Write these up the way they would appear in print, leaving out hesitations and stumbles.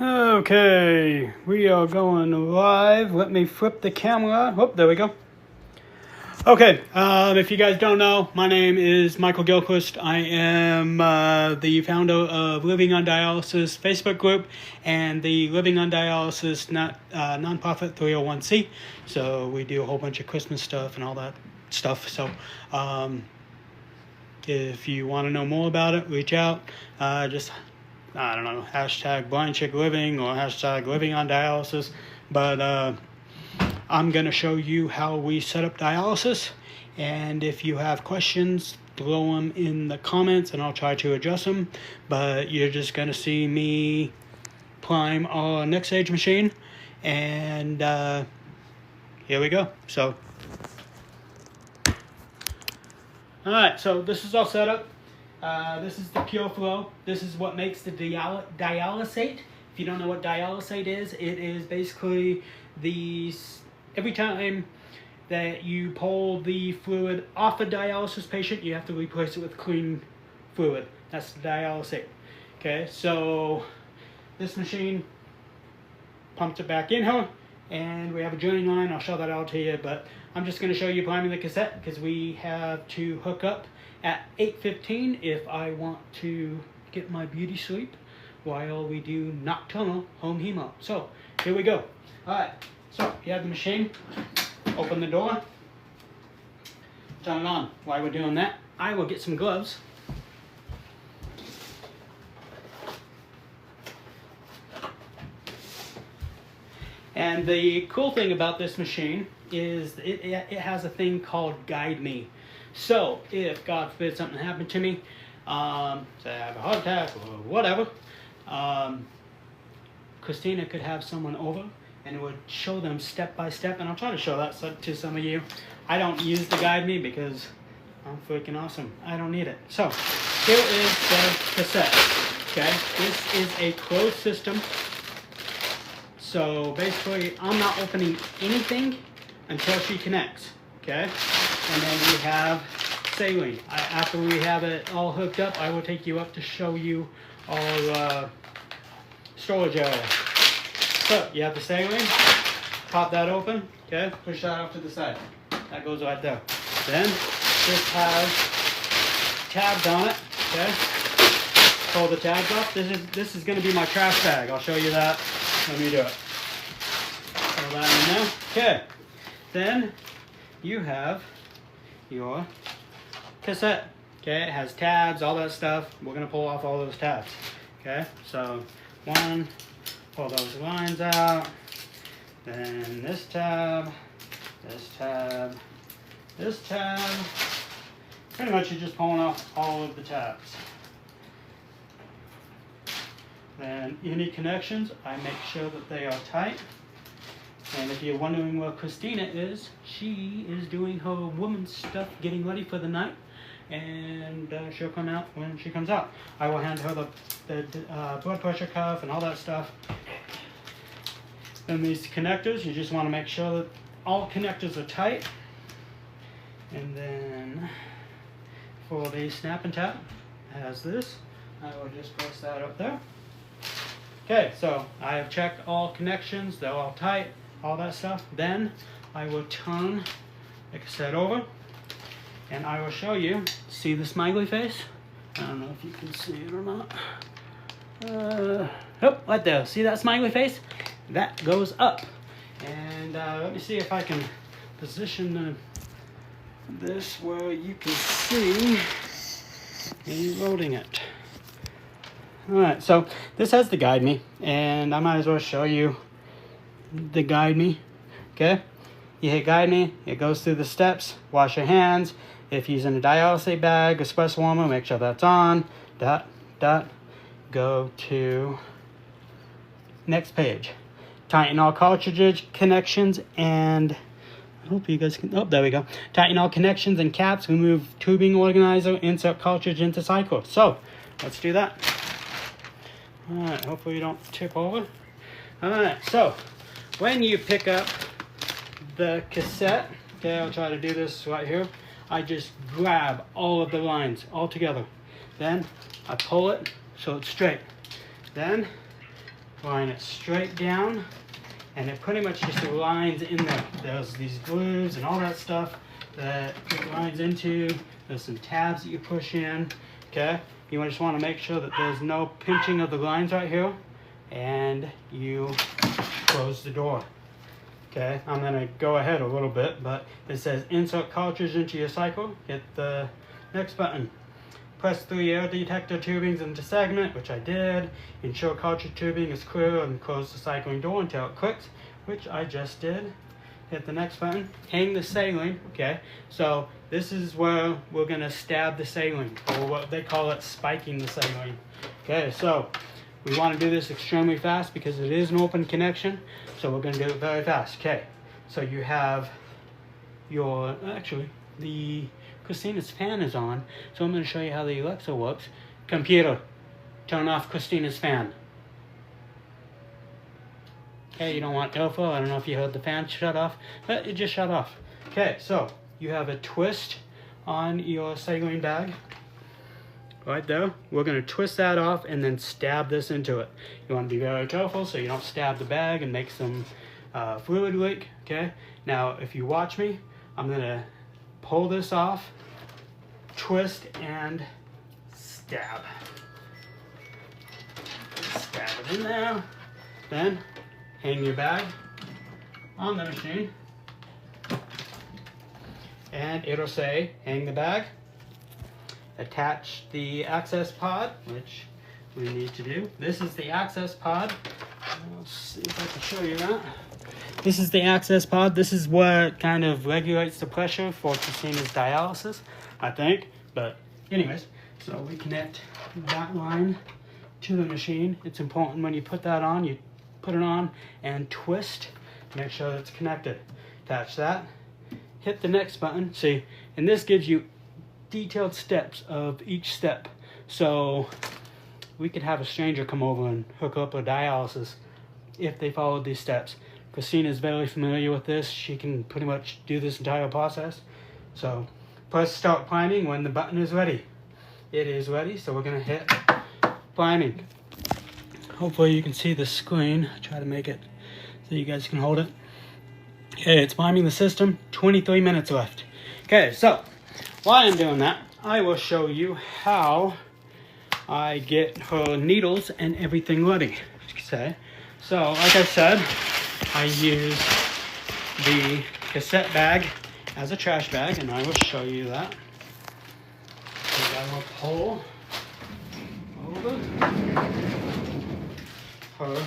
Okay, we are going live. Let me flip the camera. Oh, there we go. Okay, if you guys don't know, my name is Michael Gilchrist. I am the founder of Living on Dialysis Facebook group and the Living on Dialysis nonprofit 301c. So we do a whole bunch of Christmas stuff and all that stuff. So if you want to know more about it, reach out. I don't know, hashtag blind chick living or hashtag living on dialysis. But I'm going to show you how we set up dialysis. And if you have questions, throw them in the comments and I'll try to address them. But you're just going to see me prime our NxStage machine. And here we go. So, alright, so this is all set up. This is the pure flow. This is what makes the dialysate. If you don't know what dialysate is, it is basically every time that you pull the fluid off a dialysis patient, you have to replace it with clean fluid. That's the dialysate. Okay, so this machine pumps it back in here, and we have a drain line. I'll show that out to you, but I'm just going to show you priming the cassette because we have to hook up at 8:15 if I want to get my beauty sleep while we do nocturnal home hemo. So here we go. Alright, so you have the machine, open the door, turn it on. While we're doing that, I will get some gloves. And the cool thing about this machine is it has a thing called Guide Me. So if God forbid something happened to me, say I have a heart attack or whatever, Christina could have someone over and it would show them step by step, and I'll try to show that to some of you. I don't use the Guide Me because I'm freaking awesome. I don't need it. So here is the cassette. Okay, this is a closed system. So basically, I'm not opening anything until she connects. Okay, and then we have saline. After we have it all hooked up, I will take you up to show you our storage area. So you have the saline, pop that open, okay, push that off to the side. That goes right there. Then this has tabs on it, okay. Pull the tabs off. This is going to be my trash bag. I'll show you that. Let me do it. Pull that in there. Okay. Then you have your cassette. Okay, it has tabs, all that stuff. We're gonna pull off all those tabs. Okay, so one, pull those lines out. Then this tab, this tab, this tab. Pretty much you're just pulling off all of the tabs. Then any connections, I make sure that they are tight. And if you're wondering where Christina is, she is doing her woman's stuff, getting ready for the night, and she'll come out when she comes out. I will hand her the blood pressure cuff and all that stuff. Then these connectors, you just want to make sure that all connectors are tight. And then for the snap and tap, it has this. I will just press that up there. Okay, so I have checked all connections, they're all tight. All that stuff. Then I will turn the cassette over and I will show you. See the smiley face? I don't know if you can see it or not. Oh, right there. See that smiley face? That goes up. And let me see if I can position this where you can see me loading it. Alright, so this has the Guide Me, and I might as well show you the Guide Me. Okay, you hit Guide Me, it goes through the steps. Wash your hands. If you're using a dialysate bag, express warmer, make sure that's on. Go to next page. Tighten all cartridge connections and I hope you guys can, oh, there we go. Tighten all connections and caps, remove tubing organizer, insert cartridge into cycle. So let's do that. Alright, hopefully you don't tip over. Alright, so when you pick up the cassette, okay, I'll try to do this right here. I just grab all of the lines all together. Then I pull it so it's straight. Then line it straight down, and it pretty much just lines in there. There's these grooves and all that stuff that it lines into. There's some tabs that you push in, okay? You just want to make sure that there's no pinching of the lines right here, and you close the door. Okay, I'm going to go ahead a little bit, but it says insert cartridge into your cycle. Hit the next button. Press 3 air detector tubings into segment, which I did. Ensure cartridge tubing is clear and close the cycling door until it clicks, which I just did. Hit the next button. Hang the saline. Okay, so this is where we're going to stab the saline, or what they call it, spiking the saline. Okay, so we want to do this extremely fast because it is an open connection, so we're going to do it very fast. Okay, so you have your, actually, the Christina's fan is on, so I'm going to show you how the Alexa works. Computer, turn off Christina's fan. Okay, you don't want airflow. I don't know if you heard the fan shut off, but it just shut off. Okay, so you have a twist on your saline bag. Right there, we're going to twist that off and then stab this into it. You want to be very careful so you don't stab the bag and make some fluid leak, okay? Now, if you watch me, I'm going to pull this off, twist, and stab. Stab it in there. Then, hang your bag on the machine. And it'll say, hang the bag. Attach the access pod, which we need to do. This is the access pod. Let's see if I can show you that. This is the access pod. This is what kind of regulates the pressure for Christina's dialysis, I think. But anyways, so we connect that line to the machine. It's important when you put that on, you put it on and twist, make sure that it's connected. Attach that, hit the next button. See, and this gives you detailed steps of each step. So we could have a stranger come over and hook up a dialysis if they followed these steps. Christina is very familiar with this. She can pretty much do this entire process. So press start priming when the button is ready. It is ready, so we're going to hit priming. Hopefully you can see the screen. I'll try to make it so you guys can hold it. Okay, it's priming the system. 23 minutes left. Okay, so while I'm doing that, I will show you how I get her needles and everything ready. Okay, so like I said, I use the cassette bag as a trash bag, and I will show you that. So I will pull over her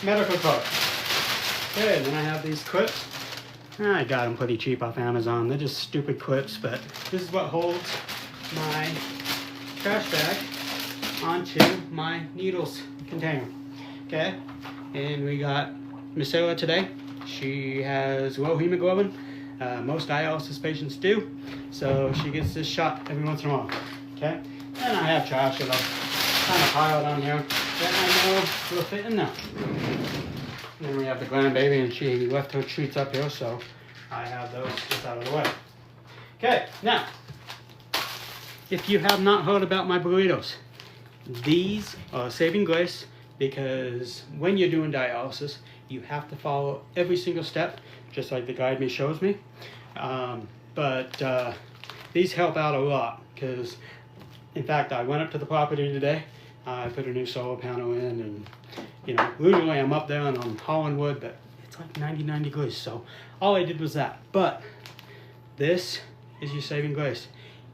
medical cart. Okay, and then I have these clips. I got them pretty cheap off Amazon. They're just stupid clips, but this is what holds my trash bag onto my needles container. Okay, and we got Miss Sarah today. She has low hemoglobin. Most dialysis patients do, so she gets this shot every once in a while. Okay, and I have trash that I've kind of piled on here that I know will fit in there. And then we have the grandbaby, and she left her treats up here, so I have those just out of the way. Okay, now, if you have not heard about my burritos, these are saving grace because when you're doing dialysis, you have to follow every single step, just like the guide me shows me. But these help out a lot because, in fact, I went up to the property today. I put a new solar panel in, and you know, usually I'm up there and I'm hauling wood, but it's like 99 degrees, so all I did was that. But this is your saving grace.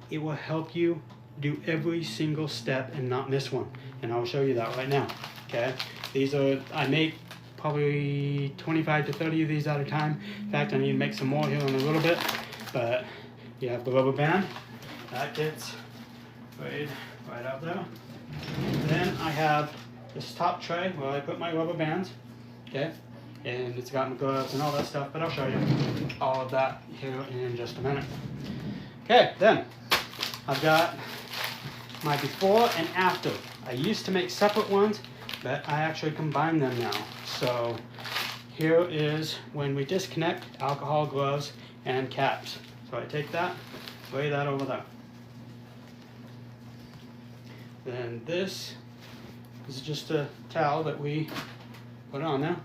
It will help you do every single step and not miss one, and I'll show you that right now. Okay, these are, I make probably 25 to 30 of these at a time. In fact, I need to make some more here in a little bit. But you have the rubber band that gets laid right out there. Then I have this top tray where I put my rubber bands, okay, and it's got my gloves and all that stuff, but I'll show you all of that here in just a minute. Okay, then I've got my before and after. I used to make separate ones, but I actually combine them now. So here is when we disconnect: alcohol, gloves, and caps. So I take that, lay that over there. Then this This is just a towel that we put on now.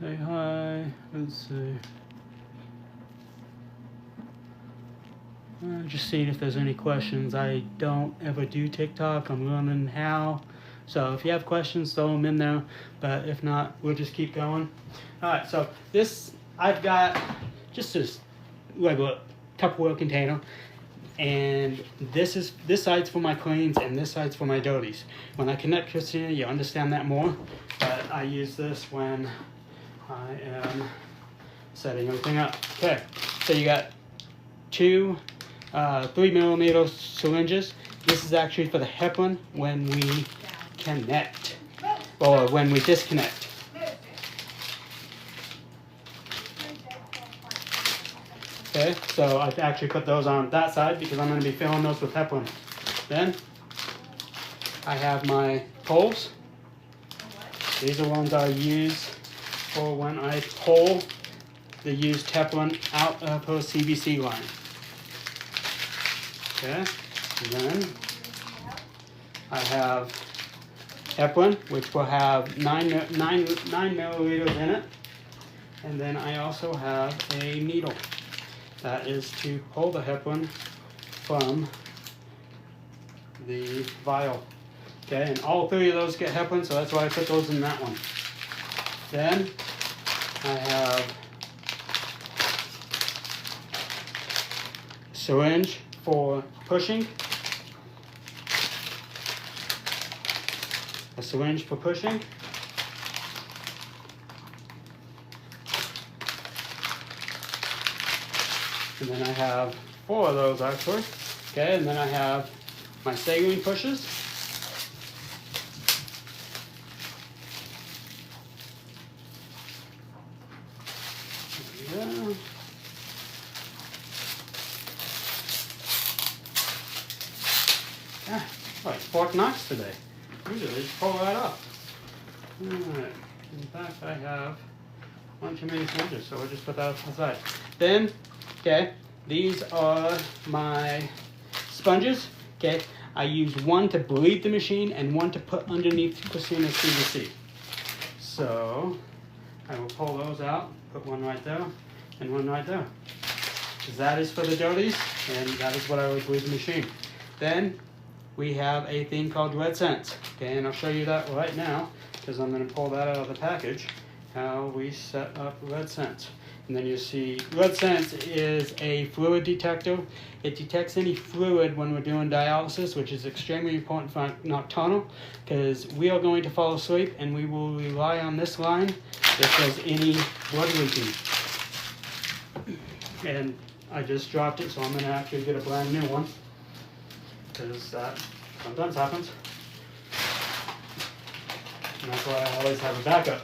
Say hi. Let's see. Just seeing if there's any questions. I don't ever do TikTok. I'm learning how. So if you have questions, throw them in there. But if not, we'll just keep going. All right. So this, I've got just this regular Tupperware container, and this side's for my cleans and this side's for my dirties. When I connect Christina, you understand that more. But I use this when I am setting everything up. Okay. So you got two 3mm syringes. This is actually for the heparin when we connect or when we disconnect. Okay, so I've actually put those on that side because I'm going to be filling those with heparin. Then I have my poles. These are ones I use for when I pull the used heparin out of her CBC line. Okay, and then I have heparin, which will have 9 milliliters in it. And then I also have a needle. That is to pull the heparin from the vial. Okay, and all three of those get heparin, so that's why I put those in that one. Then I have syringe for pushing, a syringe for pushing, and then I have 4 of those actually. Okay, and then I have my saline pushers. There we go. Like Fort Knox today. Usually just pull that up. Alright. In fact, I have one too many syringes, so we'll just put that aside. Then, okay, these are my sponges. Okay, I use one to bleed the machine and one to put underneath Christina's CBC. So I will pull those out, put one right there and one right there. Because that is for the dirties, and that is what I would bleed the machine. Then we have a thing called Red Sense. Okay, and I'll show you that right now because I'm going to pull that out of the package, how we set up Red Sense. And then you see Red Sense is a fluid detector. It detects any fluid when we're doing dialysis, which is extremely important for nocturnal because we are going to fall asleep and we will rely on this line if there's any blood leaking. And I just dropped it, so I'm going to actually get a brand new one because that sometimes happens. And that's why I always have a backup.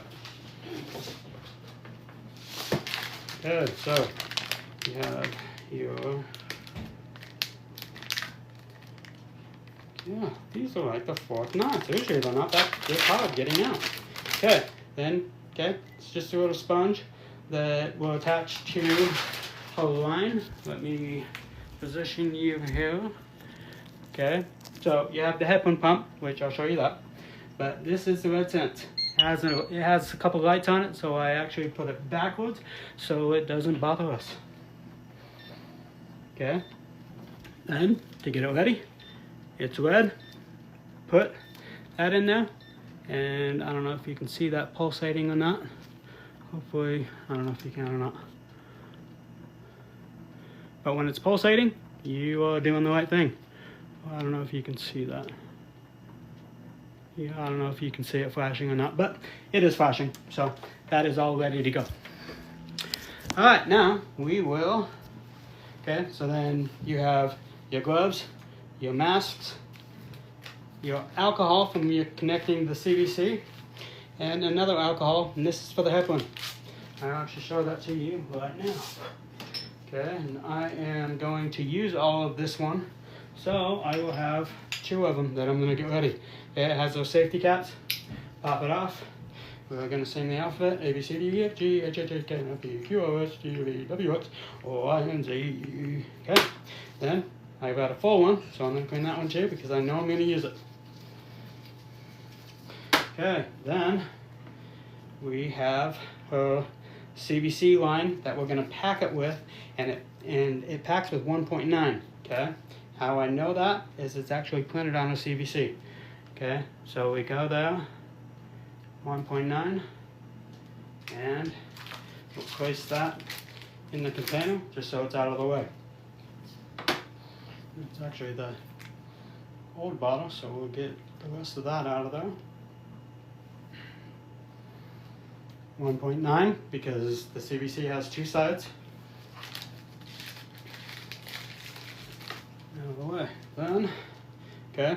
Okay, so you have your, yeah, these are like the 4th knots. Usually they're not that hard getting out. Okay, then, okay, it's just a little sponge that will attach to a line. Let me position you here. Okay, so you have the heparin pump, which I'll show you that. But this is the Red Sense. It has a couple lights on it, so I actually put it backwards so it doesn't bother us. Okay, then to get it ready, it's red. Put that in there, and I don't know if you can see that pulsating or not. Hopefully, I don't know if you can or not. But when it's pulsating, you are doing the right thing. I don't know if you can see that. Yeah, I don't know if you can see it flashing or not, but it is flashing, so that is all ready to go. All right, now we will, okay, so then you have your gloves, your masks, your alcohol from your connecting the CBC, and another alcohol, and this is for the heparin. I'll actually show that to you right now. Okay, and I am going to use all of this one, so I will have 2 of them that I'm going to get ready. Okay, it has those safety caps. Pop it off. We're going to sing the alphabet: A, B, C, D, E, F, G, H, I, J, K, L, M, N, O, P, Q, R, S, T, U, V, W, X, Y, and Z. Okay, then I've got a full one, so I'm going to clean that one too because I know I'm going to use it. Okay, then we have her CVC line that we're going to pack it with, and it packs with 1.9. Okay, how I know that is it's actually printed on a CVC. Okay, so we go there, 1.9, and we'll place that in the container just so it's out of the way. It's actually the old bottle, so we'll get the rest of that out of there. 1.9 because the CVC has two sides. Out of the way. Then, okay,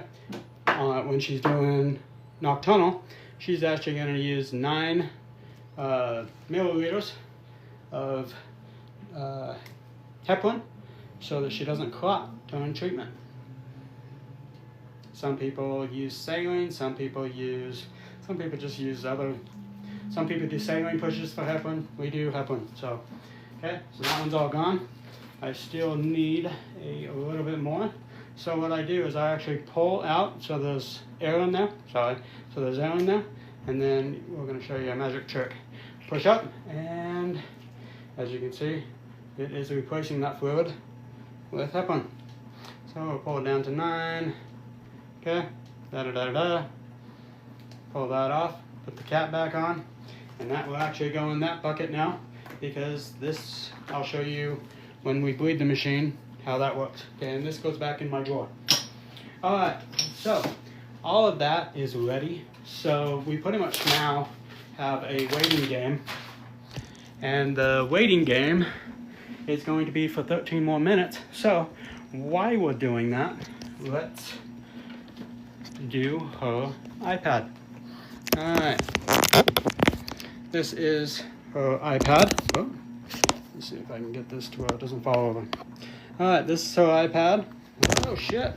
when she's doing nocturnal, she's actually going to use 9 milliliters of heparin so that she doesn't clot during treatment. Some people use saline, some people just use other. Some people do saline pushes for heparin. We do heparin. So, okay, so that one's all gone. I still need a little bit more. So what I do is I actually pull out, so there's air in there. Sorry, so there's air in there, and then we're going to show you a magic trick. Push up, and as you can see, it is replacing that fluid with heparin. So we'll pull it down to 9. Okay, pull that off. Put the cap back on. And that will actually go in that bucket now, because this, I'll show you when we bleed the machine how that works. Okay, and this goes back in my drawer. Alright, so all of that is ready. So we pretty much now have a waiting game. And the waiting game is going to be for 13 more minutes. So while we're doing that, let's do her iPad. Alright. This is her iPad. Oh, let's see if I can get this to where it doesn't fall over. Alright, this is her iPad. Oh shit.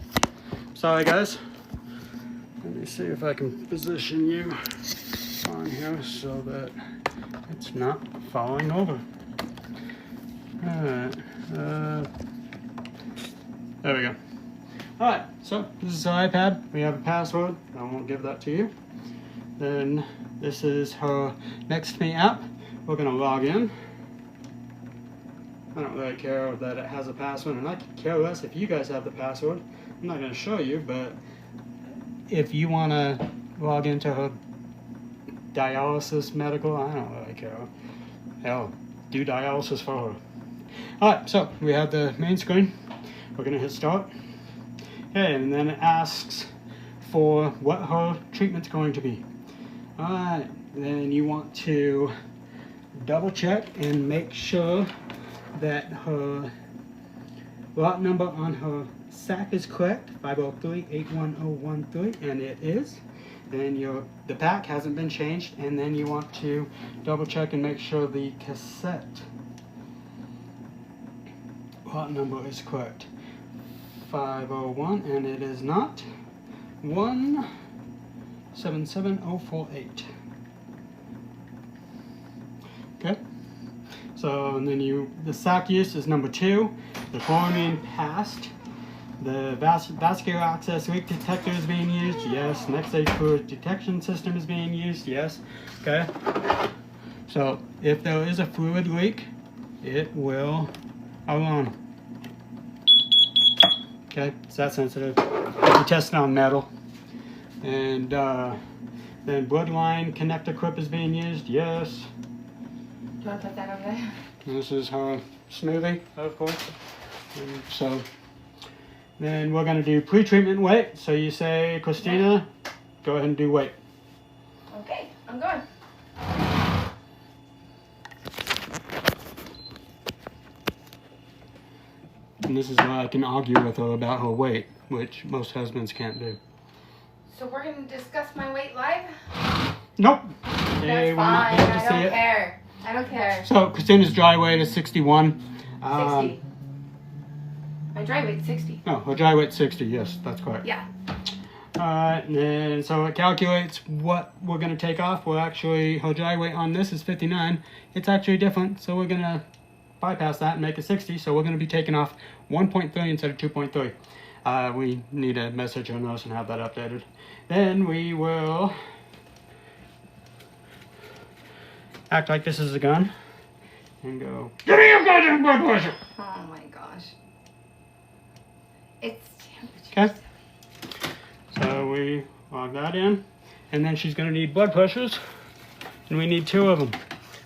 Sorry guys. Let me see if I can position you on here so that it's not falling over. Alright. There we go. Alright, so this is her iPad. We have a password. I won't give that to you. Then this is her Next to Me app. We're going to log in. I don't really care that it has a password, and I could care less if you guys have the password. I'm not going to show you, but if you want to log into her Dialysis Medical, I don't really care. Hell, do dialysis for her. Alright, so we have the main screen. We're going to hit start. Okay, and then it asks for what her treatment's going to be. Alright, then you want to double check and make sure that her lot number on her sac is correct, 503-81013, and it is. Then the pack hasn't been changed, and then you want to double check and make sure the cassette lot number is correct. 501, and it is not. 177048. Okay. So, and then the sac use is number 2. The chloramine passed. The vascular access leak detector is being used. Yes. NxStage fluid detection system is being used. Yes. Okay. So, if there is a fluid leak, it will alarm. Okay. It's that sensitive. We test it on metal. And then bloodline connector clip is being used. Yes. Do you want to put that over there? And this is her smoothie, of course. And so then we're going to do pre-treatment weight. So you say, Christina, go ahead and do weight. Okay, I'm going. And this is where I can argue with her about her weight, which most husbands can't do. So we're going to discuss my weight live? Nope. That's fine. I don't care. I don't care. So Christina's dry weight is 61. 60. My dry weight's 60. No, her dry weight's 60. Yes, that's correct. Yeah. Alright, and then so it calculates what we're going to take off. Well, actually, her dry weight on this is 59. It's actually different, so we're going to bypass that and make it 60. So we're going to be taking off 1.3 instead of 2.3. We need a message on those and have that updated. Then we will act like this is a gun and go, give me your goddamn blood pressure! Oh my gosh. It's Okay. So we log that in. And then she's going to need blood pressures. And we need 2 of them.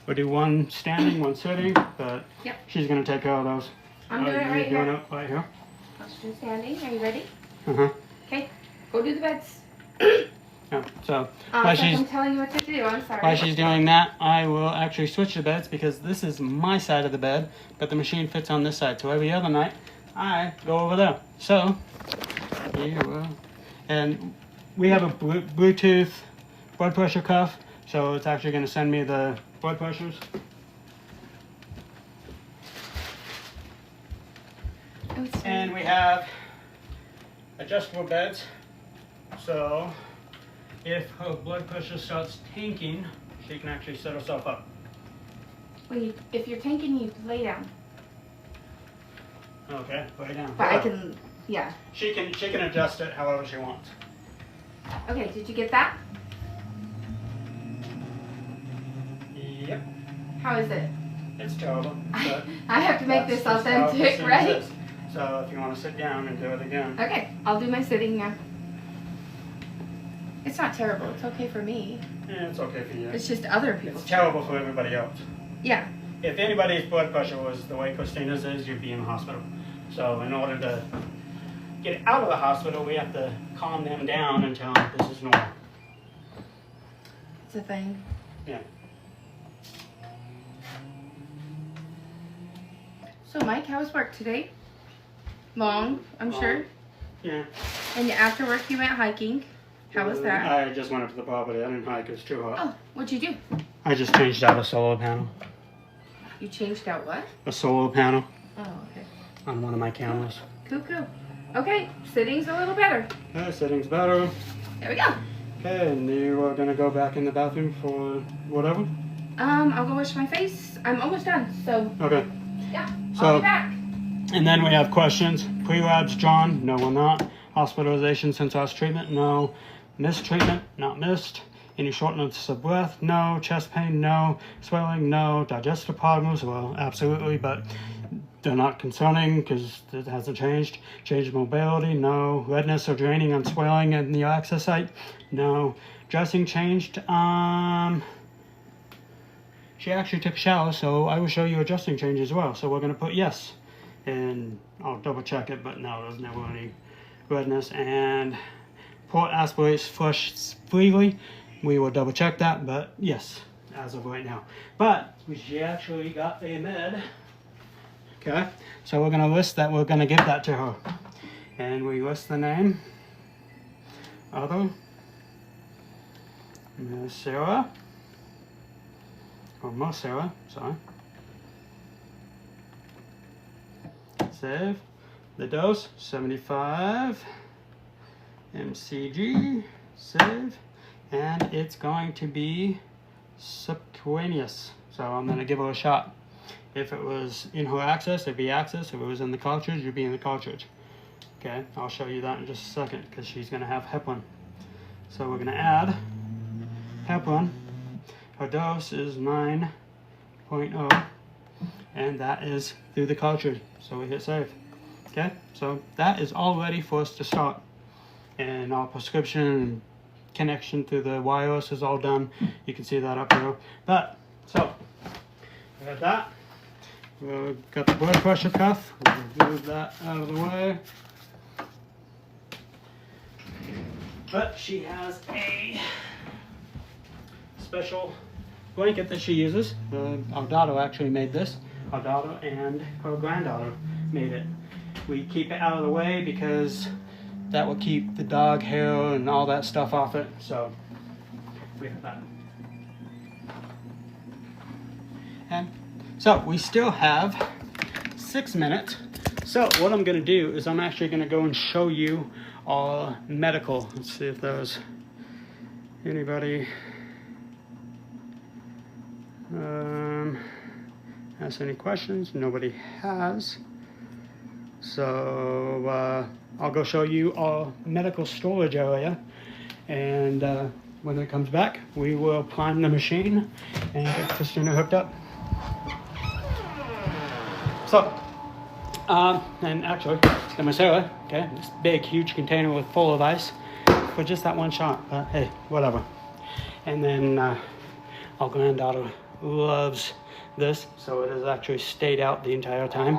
We'll do one standing, one sitting, but yep. She's going to take care of those. I'm doing it right doing here. It right here. I'll do standing. Are you ready? Uh-huh. Okay. Go do the beds. Yeah, so I'm telling you what to do. I'm sorry. while she's doing that, I will actually switch the beds because this is my side of the bed, but the machine fits on this side. So every other night, I go over there. So, here we will. And we have a Bluetooth blood pressure cuff, so it's actually going to send me the blood pressures. And we have adjustable beds, so if her blood pressure starts tanking, she can actually set herself up. Well, if you're tanking, you lay down. Okay, lay down. But I can, yeah. She can adjust it however she wants. Okay, did you get that? Yep. How is it? It's terrible. But I have to make this that's just how authentic, this right? is. So if you want to sit down and do it again. Okay, I'll do my sitting now. It's not terrible. It's okay for me. Yeah, it's okay for you. It's just other people. It's terrible for everybody else. Yeah. If anybody's blood pressure was the way Christina's is, you'd be in the hospital. So in order to get out of the hospital, we have to calm them down and tell them this is normal. It's a thing. Yeah. So Mike, how was work today? Long, I'm sure. Yeah. And after work you went hiking. How was that? I just went up to the property. I didn't hike. It was too hot. Oh, what'd you do? I just changed out a solar panel. You changed out what? A solar panel Oh, okay. on one of my cameras. Cool, cool. Okay, sitting's a little better. Okay, setting's better. There we go. Okay, and you are going to go back in the bathroom for whatever? I'll go wash my face. I'm almost done, so Okay. yeah, So- I'll be back. And then we have questions. Pre-labs, John? No, we're not. Hospitalization since last treatment? No. Missed treatment? Not missed. Any shortness of breath? No. Chest pain? No. Swelling? No. Digestive problems? Well, absolutely, but they're not concerning because it hasn't changed. Change of mobility? No. Redness or draining on swelling in the access site? No. Dressing changed? She actually took a shower, so I will show you a dressing change as well. So we're going to put yes. And I'll double check it, but no, there's never any redness. And port aspirates flush freely. We will double check that, but yes, as of right now. But she actually got a med. Okay, so we're gonna list that. We're gonna give that to her, and we list the name. Other. Miss Sarah. Or Miss Sarah. Sorry. Save the dose 75 mcg. Save, and it's going to be subcutaneous. So I'm going to give her a shot. If it was in her access, it'd be access. If it was in the cartridge, it'd be in the cartridge. Okay, I'll show you that in just a second because she's going to have heparin. So we're going to add heparin. Her dose is 9.0. And that is through the cartridge. So we hit save. Okay, so that is all ready for us to start. And our prescription and connection through the wireless is all done. You can see that up here. But, so, we got that. We've got the blood pressure cuff. We'll move that out of the way. But she has a special blanket that she uses. Our daughter actually made this. Our daughter and her granddaughter made it. We keep it out of the way because that will keep the dog hair and all that stuff off it. So we have that. And so we still have 6 minutes. So what I'm going to do is I'm actually going to go and show you our medical. Let's see if there's anybody. ask any questions. Nobody has. So I'll go show you our medical storage area, and when it comes back, we will prime the machine and get Christina hooked up. So, and actually, the Masera, okay, this big, huge container with full of ice for just that one shot, but hey, whatever. And then our granddaughter loves this, so it has actually stayed out the entire time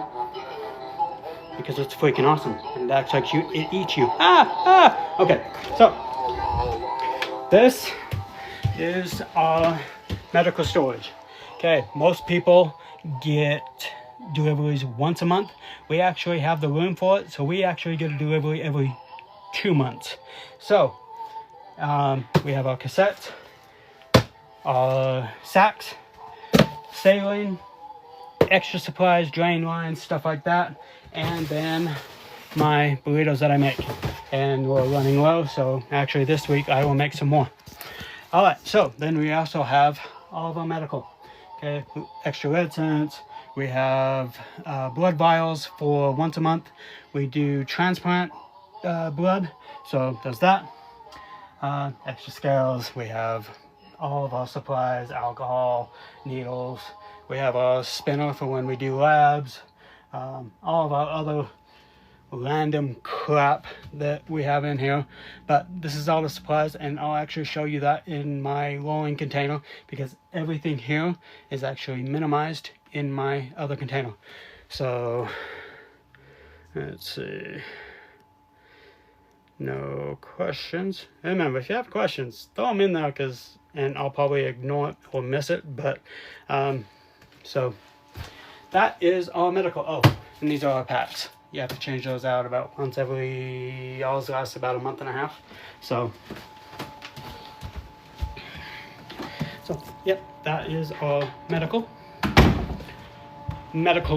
because it's freaking awesome. And that's like it eats you. Okay, so this is our medical storage. Okay, most people get deliveries once a month. We actually have the room for it, so we actually get a delivery every 2 months. So we have our cassettes, our sacks, saline, extra supplies, drain lines, stuff like that, and then my burritos that I make. And we're running low, so actually this week I will make some more. All right, so then we also have all of our medical. Okay, extra red cents. We have blood vials for once a month. We do transplant blood, so does that. Extra scales. We have all of our supplies, alcohol, needles. We have a spinner for when we do labs. All of our other random crap that we have in here, but this is all the supplies, and I'll actually show you that in my rolling container because everything here is actually minimized in my other container. So let's see, no questions. Remember, if you have questions, throw them in there, and I'll probably ignore it or miss it, but so that is all medical. Oh, and these are our packs. You have to change those out about once every, ours lasts about a month and a half. So yep, that is our medical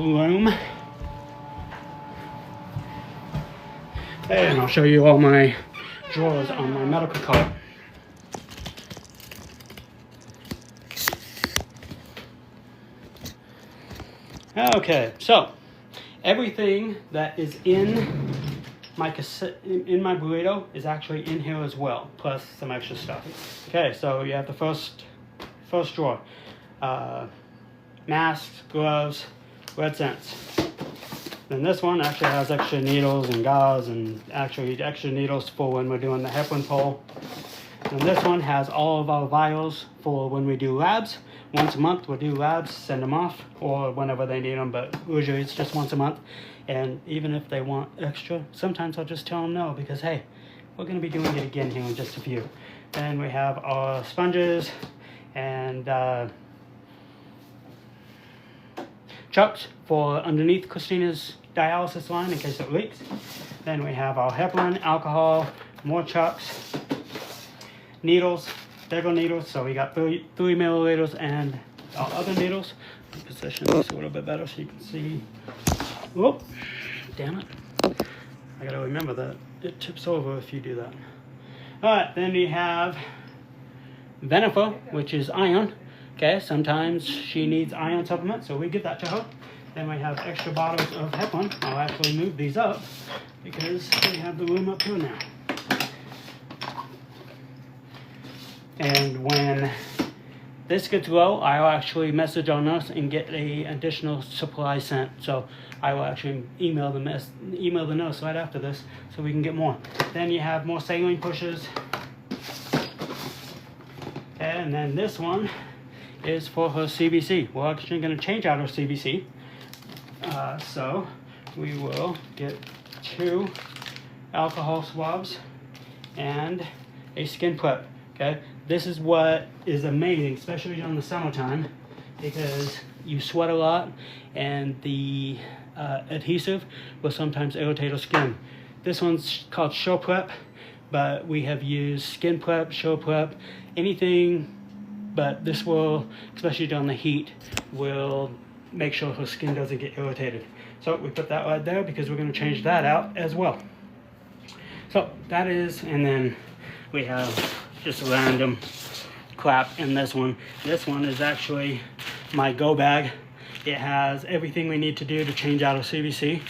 room. And I'll show you all my drawers on my medical cart. Okay, so everything that is in my cassette, in my burrito, is actually in here as well, plus some extra stuff. Okay, so you have the first drawer. Masks, gloves, red cents. Then this one actually has extra needles and gauze, and actually extra needles for when we're doing the heparin pole. And this one has all of our vials for when we do labs. Once a month we'll do labs, send them off, or whenever they need them, but usually it's just once a month. And even if they want extra, sometimes I'll just tell them no, because hey, we're going to be doing it again here in just a few. Then we have our sponges and chucks for underneath Christina's dialysis line in case it leaks. Then we have our heparin, alcohol, more chucks, needles, bigger needles, so we got 3 milliliters, and our other needles. Position this a little bit better so you can see. Whoop, damn it. I gotta remember that it tips over if you do that. Alright, then we have Venifer, which is iron. Okay, sometimes she needs iron supplement, so we give that to her. Then we have extra bottles of heparin. I'll actually move these up because we have the room up here now. And when this gets low, I'll actually message our nurse and get an additional supply sent. So I will actually email the nurse right after this so we can get more. Then you have more saline pushes. And then this one is for her CBC. We're actually going to change out our CBC. So we will get 2 alcohol swabs and a skin prep. Okay, this is what is amazing, especially during the summertime, because you sweat a lot and the adhesive will sometimes irritate our skin. This one's called Show Prep, but we have used Skin Prep, Show Prep, anything, but this will, especially during the heat, will make sure her skin doesn't get irritated. So we put that right there because we're going to change that out as well. So that is, and then we have just random crap in this one. This one is actually my go bag. it has everything we need to do to change out a CVC.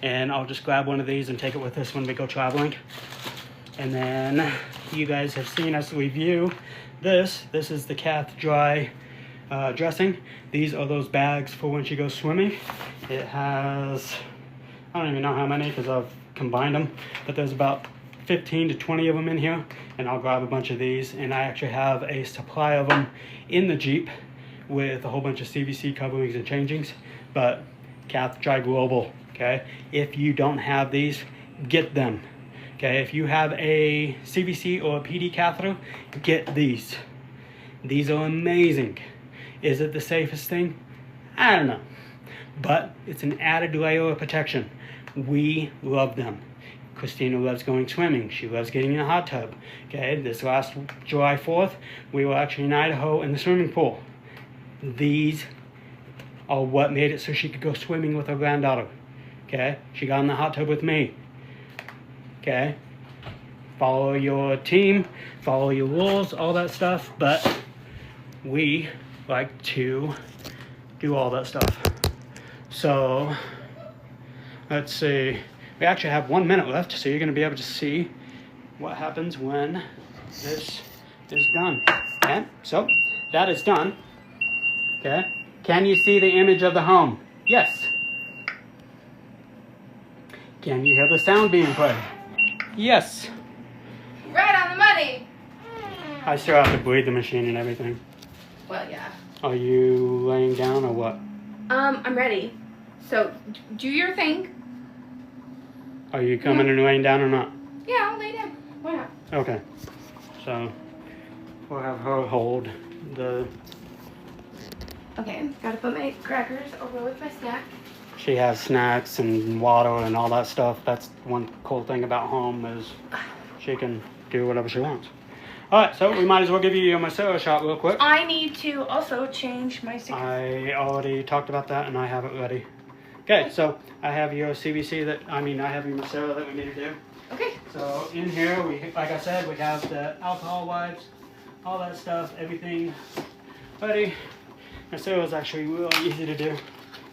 And I'll just grab one of these and take it with us when we go traveling. And then you guys have seen us review this. This is the cath dry dressing. These are those bags for when she goes swimming. It has, I don't even know how many because I've combined them, but there's about 15 to 20 of them in here, and I'll grab a bunch of these. And I actually have a supply of them in the Jeep with a whole bunch of CVC coverings and changings, but cath dry global, okay? If you don't have these, get them, okay? If you have a CVC or a PD catheter, get these. These are amazing. Is it the safest thing? I don't know, but it's an added layer of protection. We love them. Christina loves going swimming. She loves getting in a hot tub. Okay, this last July 4th, we were actually in Idaho in the swimming pool. These are what made it so she could go swimming with her granddaughter. Okay, she got in the hot tub with me. Okay, follow your team, follow your rules, all that stuff, but we like to do all that stuff. So, let's see. We actually have 1 minute left, so you're going to be able to see what happens when this is done. Okay, so that is done. Okay, can you see the image of the home? Yes. Can you hear the sound being played? Yes. Right on the money. I still have to bleed the machine and everything. Well, yeah. Are you laying down or what? I'm ready. So, do your thing. Are you coming and laying down or not? Yeah, I'll lay down. Why not? Okay. So, we'll have her hold the... Okay, gotta put my crackers over with my snack. She has snacks and water and all that stuff. That's one cool thing about home is she can do whatever she wants. Alright, so we might as well give you your Macero shot real quick. I need to also change my sticker. I already talked about that and I have it ready. Okay, so I have your CVC I have your Macero that we need to do. Okay. So in here, like I said, we have the alcohol wipes, all that stuff, everything ready. Macero is actually really easy to do.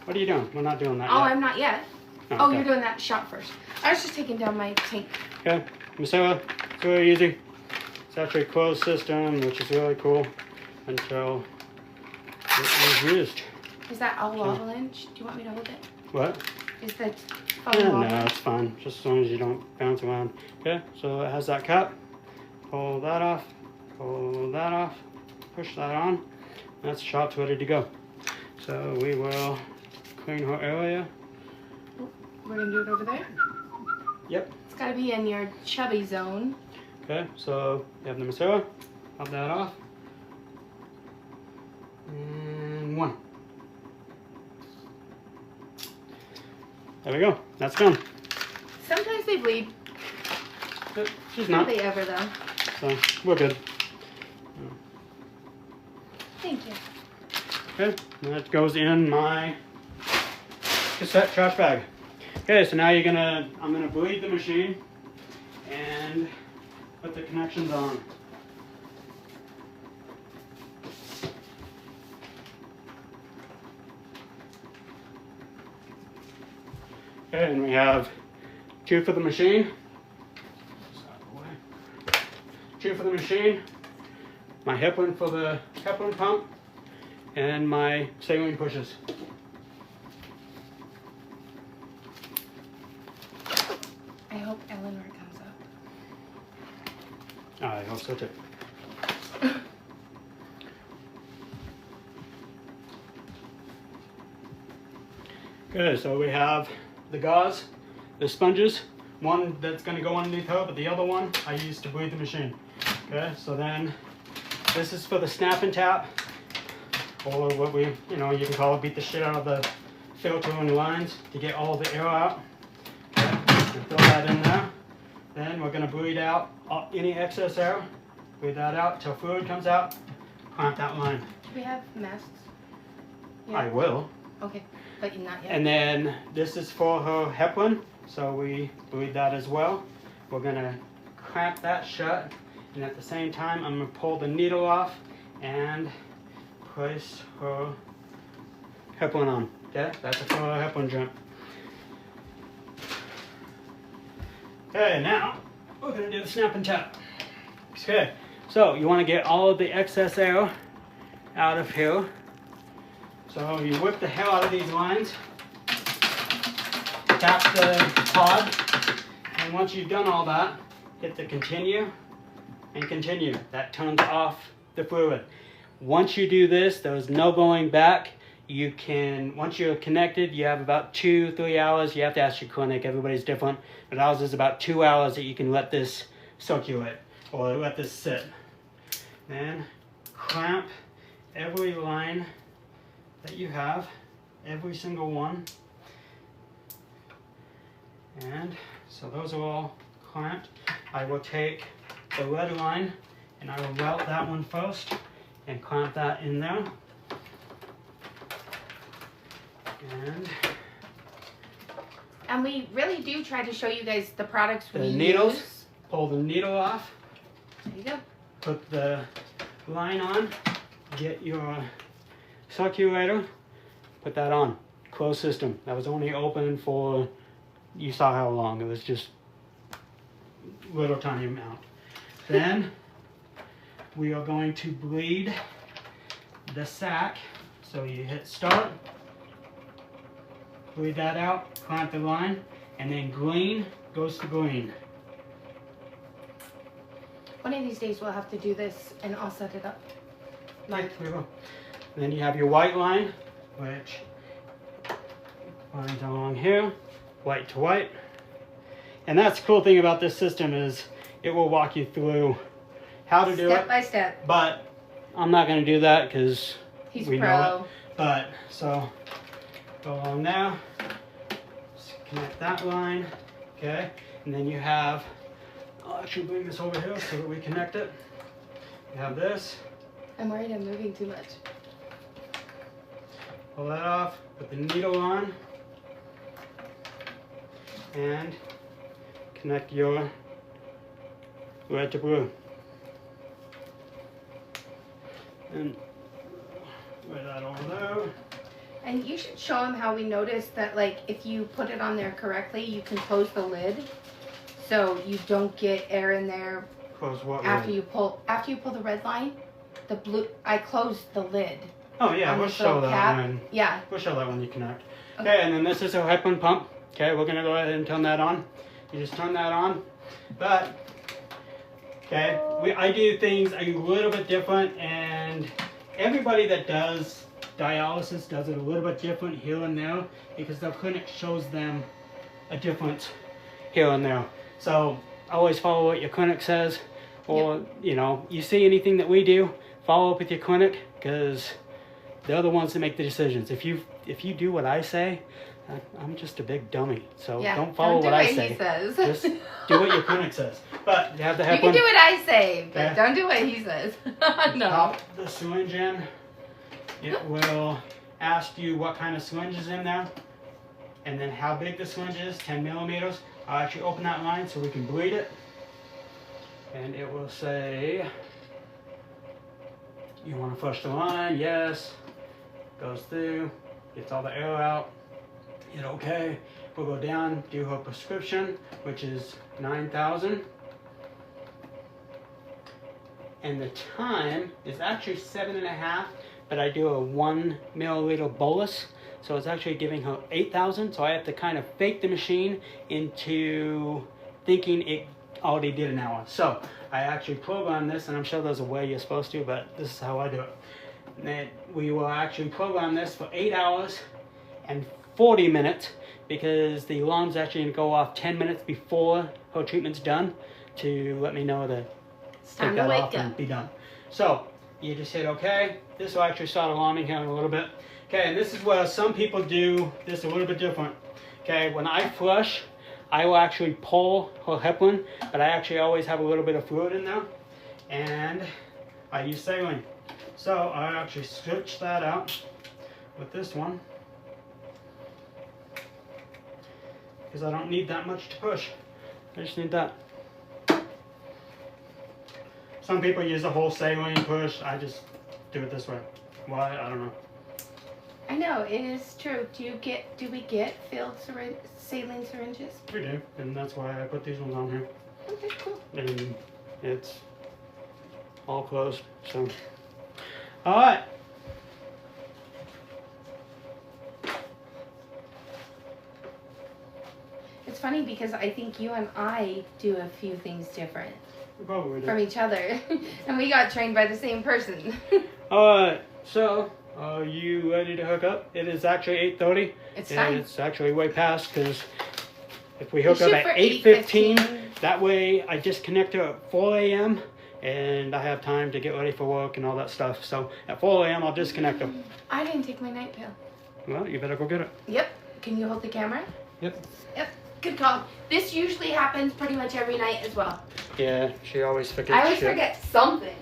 What are you doing? We're not doing that yet. Oh, I'm not yet. Oh, okay. You're doing that shot first. I was just taking down my tank. Okay, Macero, it's really easy. It's actually a closed system, which is really cool until it is used. Is that all avalanche? Do you want me to hold it? What? Is that No, it's fine. Just as long as you don't bounce around. Okay, so it has that cap. Pull that off. Pull that off. Push that on. That's shot's ready to go. So we will clean her area. We're gonna do it over there? Yep. It's gotta be in your chubby zone. Okay, so you have the Macero. Pop that off. And one. There we go. That's done. Sometimes they bleed. But she's Not not. they ever though. So we're good. Thank you. Okay, that goes in my cassette trash bag. Okay, so now I'm gonna bleed the machine and put the connections on. Okay, and we have 2 for the machine. Two for the machine, my heparin for the heparin pump, and my saline pushes. I hope Eleanor comes up. I hope so too. Good, so we have the gauze, the sponges, one that's going to go underneath her, but the other one I use to bleed the machine. Okay, so then this is for the snap and tap, or what you can call it, beat the shit out of the filter and lines to get all the air out. Okay, and throw that in there. Then we're going to bleed out any excess air, bleed that out till fluid comes out, clamp that line. Do we have masks? I will. Okay, but not yet. And then this is for her heparin, so we bleed that as well. We're going to clamp that shut, and at the same time I'm going to pull the needle off and place her heparin on. Okay, that's a heparin drip. Okay, now we're going to do the snap and tap. Okay, so you want to get all of the excess air out of here. So you whip the hell out of these lines, tap the pod, and once you've done all that, hit the continue and continue. That turns off the fluid. Once you do this, there's no going back. You can, once you're connected, you have about 2-3 hours. You have to ask your clinic, everybody's different, but ours is about 2 hours that you can let this circulate or let this sit. Then clamp every line that you have, every single one. And so those are all clamped. I will take the red line and I will route that one first and clamp that in there. And we really do try to show you guys the products we use. Needles, pull the needle off. There you go. Put the line on, get your circulator, put that on. Closed system. That was only open for, you saw how long, it was just little tiny amount. Then we are going to bleed the sac. So you hit start, bleed that out, clamp the line, and then green goes to green. One of these days we'll have to do this and I'll set it up. Like, we will. Then you have your white line, which lines along here, white to white. And that's the cool thing about this system is it will walk you through how to do it. Step by step. But I'm not going to do that because we know it. But so go along there, just connect that line, okay? And then you have, I'll actually bring this over here so that we connect it. You have this. I'm worried I'm moving too much. Pull that off, put the needle on, and connect your red to blue. And lay that over there. And you should show them how we noticed that, like, if you put it on there correctly, you can close the lid so you don't get air in there. Close what after lid? you pull the red line. The blue, I closed the lid. Oh yeah, we'll show that when. Yeah. We'll show that when you connect. Okay, and then this is a heparin pump. Okay, we're gonna go ahead and turn that on. You just turn that on. But okay, I do things a little bit different, and everybody that does dialysis does it a little bit different here and there because their clinic shows them a difference here and there. So always follow what your clinic says, or you know, you see anything that we do, follow up with your clinic because they're the ones that make the decisions. If you do what I say, I'm just a big dummy. So don't follow what I say. Just do what your clinic says. But you have to have You can do what I say, but don't do what he says. No. Pop the syringe in. It will ask you what kind of syringe is in there, and then how big the syringe is, 10 millimeters. I'll actually open that line so we can bleed it. And it will say, you want to flush the line? Yes. Goes through, gets all the air out. Hit OK. We'll go down, do her prescription, which is 9,000. And the time is actually 7.5, but I do a 1 milliliter bolus. So it's actually giving her 8,000. So I have to kind of fake the machine into thinking it already did an hour. So I actually program this, and I'm sure there's a way you're supposed to, but this is how I do it. And then we will actually program this for 8 hours and 40 minutes because the alarm's actually going to go off 10 minutes before her treatment's done to let me know to take that off and be done. So you just hit OK. This will actually start alarming here in a little bit. Okay, and this is where some people do this a little bit different. Okay, when I flush, I will actually pull her heparin, but I actually always have a little bit of fluid in there, and I use saline. So I actually switch that out with this one because I don't need that much to push. I just need that. Some people use the whole saline push. I just do it this way. Why? I don't know. I know, it is true. Do we get filled saline syringes? We do, and that's why I put these ones on here. Okay, cool. And it's all closed, so. All right. It's funny because I think you and I do a few things different We probably from do. each other. And we got trained by the same person. All right, so are you ready to hook up? It is actually 8:30. It's and time. it's actually way past because if we hook We up shoot at for 8:15, 8:15. that way I disconnect her at 4 a.m. and I have time to get ready for work and all that stuff. So at 4 a.m. I'll disconnect her. I didn't take my night pill. Well, you better go get it. Yep. Can you hold the camera? Yep. Yep. Good call. This usually happens pretty much every night as well. Yeah, she always forgets I always shit. forget something.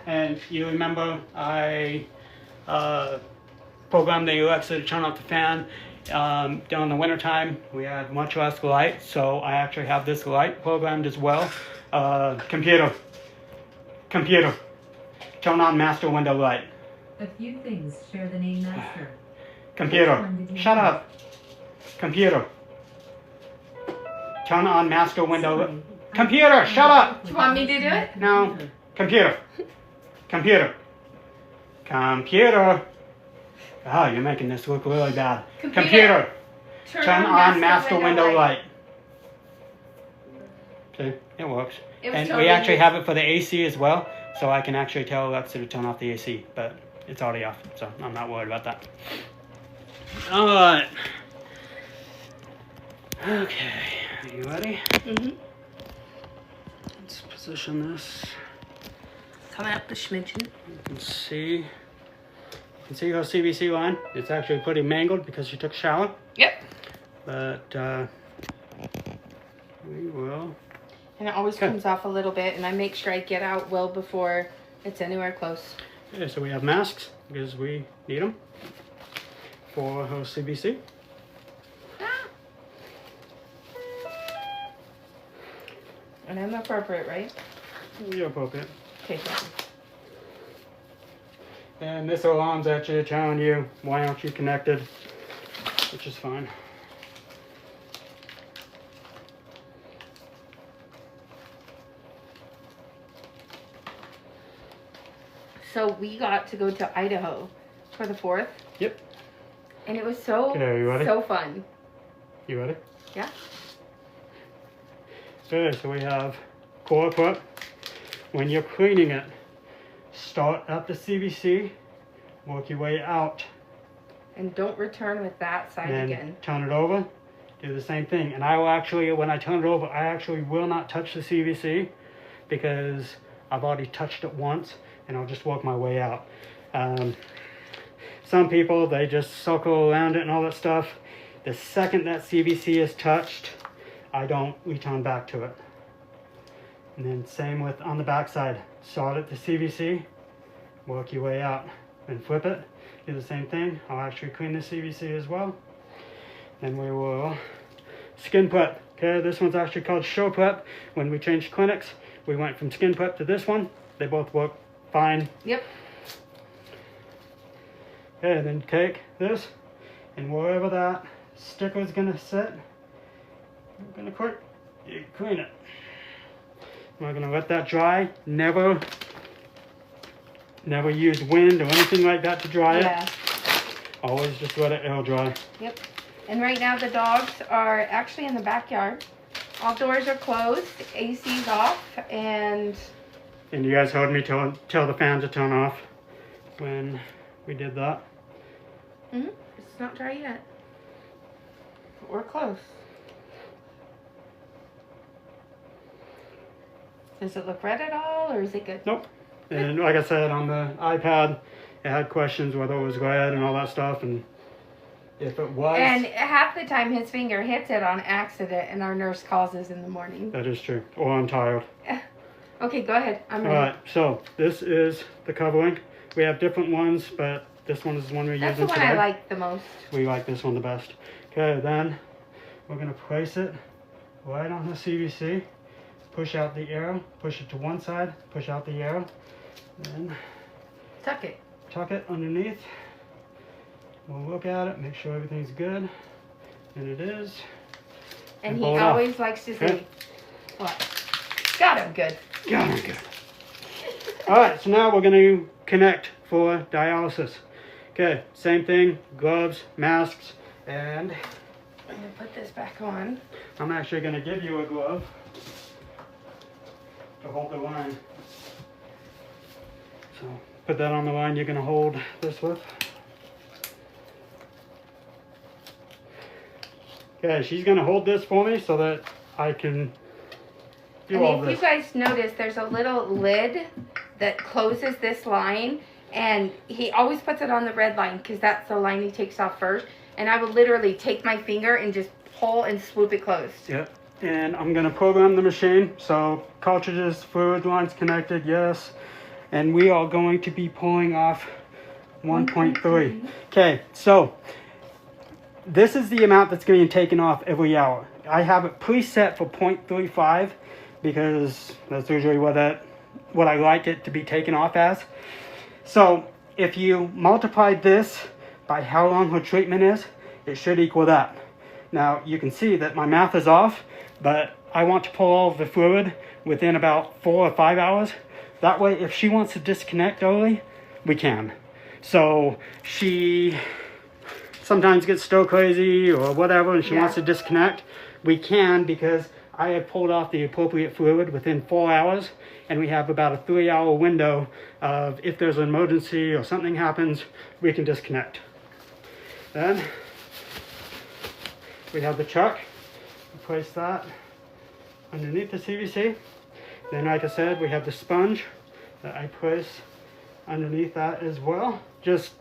And you remember I programmed the Alexa to turn off the fan. During the wintertime, we had much less light, so I actually have this light programmed as well. Computer, turn on master window light. A few things share the name master. Computer, shut up. Computer, turn on master window light. Computer, shut up. Do you want me to do it? No. Computer. Oh, you're making this look really bad. Computer. Turn on master window light. See, it works. It was And totally we actually good. have it for the AC as well, so I can actually tell Alexa to turn off the AC, but it's already off, so I'm not worried about that. Alright. Okay, are you ready? Mm-hmm. Let's position this. Coming up the schmidgen. You can see her CVC line. It's actually pretty mangled because she took a shower. Yep. But we will. And it always Okay. comes off a little bit, and I make sure I get out well before it's anywhere close. Okay, so we have masks because we need them for her CVC. And I'm appropriate, right? You're appropriate. Okay, fine. And this alarm's actually telling you why aren't you connected, which is fine. So we got to go to Idaho for the 4th. Yep. And it was so, Okay, you ready? so fun. You ready? Yeah. Okay, so we have core prep. When you're cleaning it, start at the CVC, work your way out, And don't return with that side and again. turn it over. Do the same thing. And I will actually, when I turn it over, I actually will not touch the CVC because I've already touched it once, and I'll just work my way out. Some people, they just circle around it and all that stuff. The second that CVC is touched, I don't return back to it. And then same with on the back side. Start at the CVC, work your way out, then flip it. Do the same thing. I'll actually clean the CVC as well. Then we will skin prep. Okay, this one's actually called show prep. When we changed clinics, we went from skin prep to this one. They both work fine. Yep. Okay, then take this, and wherever that sticker is gonna sit, we're gonna clean it. We're gonna let that dry. Never use wind or anything like that to dry it. Yeah. Always just let it air dry. Yep. And right now the dogs are actually in the backyard. All doors are closed, AC's off, and And you guys heard me tell the fan to turn off when we did that. it's not dry yet. But we're close. Does it look red at all, or is it good? Nope. And like I said, on the iPad, it had questions whether it was red and all that stuff, and if it was, And half the time his finger hits it on accident, and our nurse calls us in the morning. that is true. Or I'm tired. Okay, go ahead. I'm ready. Alright, so this is the covering. We have different ones, but this one is the one we're That's the using one today. I like the most. We like this one the best. Okay, then we're going to place it right on the CVC. push out the arrow, push it to one side, push out the arrow, then Tuck it. tuck it underneath. We'll look at it, make sure everything's good, and it is. And he pull it off. always likes to say, Okay. what? Got him good. Got it good. Alright, so now we're going to connect for dialysis. Okay, same thing, gloves, masks, and I'm going to put this back on. I'm actually going to give you a glove to hold the line. So put that on the line you're going to hold this with. Okay, she's going to hold this for me so that I can do all And if this. you guys notice, there's a little lid that closes this line, and he always puts it on the red line because that's the line he takes off first. And I will literally take my finger and just pull and swoop it closed. Yep. And I'm going to program the machine. So cartridges, fluid lines connected, yes. And we are going to be pulling off 1.3. Okay, so this is the amount that's getting taken off every hour. I have it preset for 0.35 because that's usually what I like it to be taken off as. So if you multiply this by how long her treatment is, it should equal that. Now you can see that my math is off, but I want to pull all of the fluid within about 4 or 5 hours. That way, if she wants to disconnect early, we can. So she sometimes gets stir crazy or whatever and she wants to disconnect, we can, because I have pulled off the appropriate fluid within 4 hours, and we have about a 3-hour window of if there's an emergency or something happens, we can disconnect. Then we have the chuck. We place that underneath the CVC. Then, like I said, we have the sponge that I place underneath that as well, just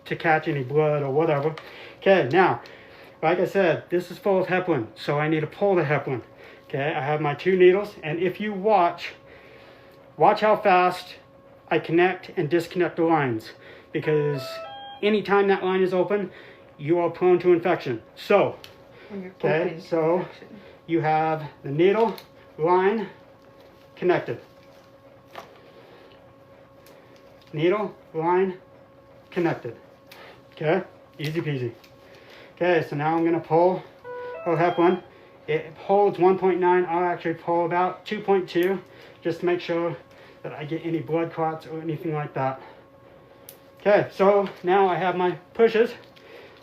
to catch any blood or whatever. Okay, now, like I said, this is full of heparin, so I need to pull the heparin. Okay, I have my 2 needles, and if you watch how fast I connect and disconnect the lines, because anytime that line is open, you are prone to infection. So, okay, so you have the needle line connected. Needle line connected. Okay, easy peasy. Okay, so now I'm going to pull her heparin. It holds 1.9. I'll actually pull about 2.2 just to make sure that I get any blood clots or anything like that. Okay, so now I have my pushes.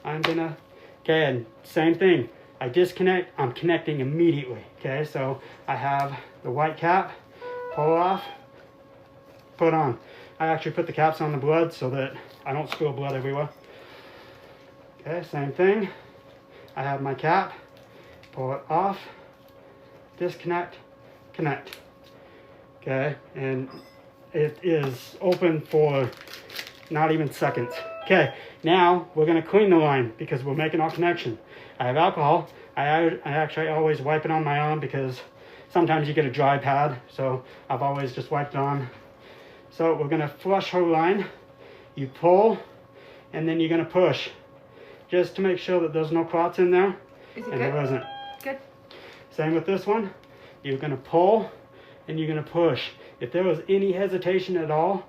I'm gonna, okay, and same thing. I disconnect, I'm connecting immediately. Okay, so I have the white cap, pull off, put on. I actually put the caps on the blood so that I don't spill blood everywhere. Okay, same thing. I have my cap, pull it off, disconnect, connect. Okay, and it is open for not even seconds. Okay, now we're going to clean the line because we're making our connection. I have alcohol. I actually always wipe it on my arm because sometimes you get a dry pad, so I've always just wiped it on. So we're going to flush her line. You pull, and then you're going to push, just to make sure that there's no clots in there. Is it and good? there isn't. Good. Same with this one. You're going to pull, and you're going to push. If there was any hesitation at all,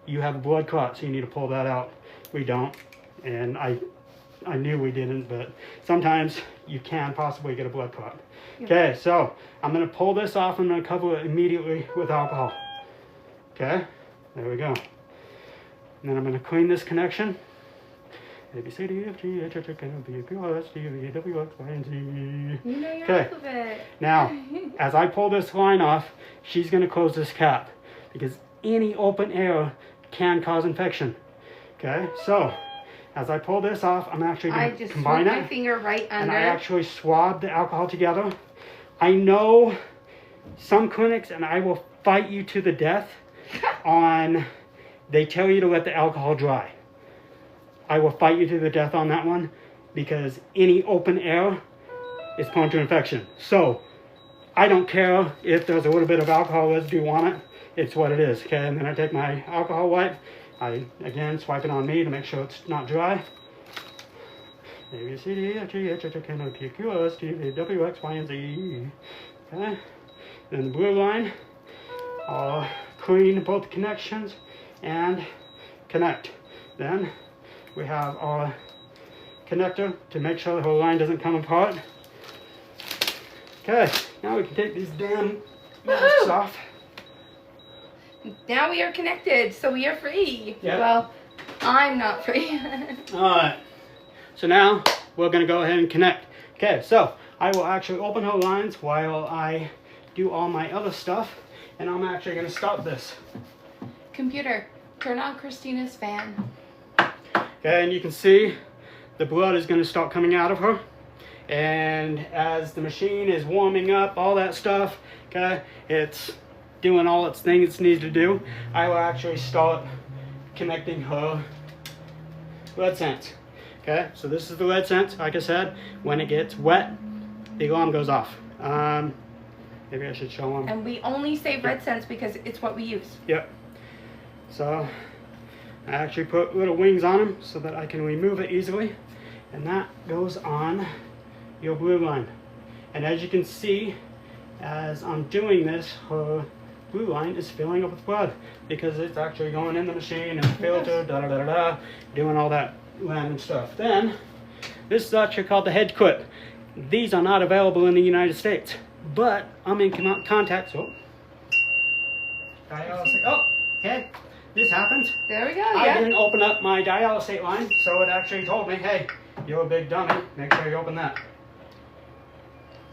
you have a blood clot, so you need to pull that out. We don't, and I knew we didn't, but sometimes you can possibly get a blood clot. Yep. Okay, so I'm going to pull this off. I'm going to cover it immediately with alcohol. Okay, there we go. And then I'm going to clean this connection. A, B, C, D, F, G, H, I, J, K, L, M, N, O, P, Q, R, S, T, U, V, W, X, Y, and Z. You know your Okay. alphabet. Now, as I pull this line off, she's going to close this cap because any open air can cause infection. Okay, so as I pull this off, I'm actually I going to just combine swoop my it, finger right and under. I actually swab the alcohol together. I know some clinics, and I will fight you to the death on, they tell you to let the alcohol dry. I will fight you to the death on that one because any open air is prone to infection. So I don't care if there's a little bit of alcohol residue on it. It's what it is. Okay, and then I take my alcohol wipe. I again swipe it on me to make sure it's not dry. A, B, C, D, F, G, H, I, J, K, L, M, N, O, P, Q, R, S, T, U, V, W, X, Y, and Z. Okay, Then the blue line, I'll clean both connections and connect. Then we have our connector to make sure the whole line doesn't come apart. Okay, now we can take these damn masks off. Now we are connected, so we are free. Yep. Well, I'm not free. Alright, so now we're going to go ahead and connect. Okay, so I will actually open her lines while I do all my other stuff, and I'm actually going to start this. Computer, turn on Christina's fan. Okay, and you can see the blood is going to start coming out of her. And as the machine is warming up, all that stuff, okay, it's doing all its thing it needs to do. I will actually start connecting her lead sense. Okay, so this is the lead sense. Like I said, when it gets wet, the alarm goes off. Maybe I should show them. And we only say red sense because it's what we use. Yep. So I actually put little wings on them so that I can remove it easily. And that goes on your blue line. And as you can see, as I'm doing this, her blue line is filling up with blood because it's actually going in the machine and filter, doing all that random stuff. Then, this is actually called the head clip. These are not available in the United States, but I'm in contact. So, dialysis. Oh, okay, this happens. There we go, I yeah. didn't open up my dialysate line, so it actually told me, hey, you're a big dummy, make sure you open that.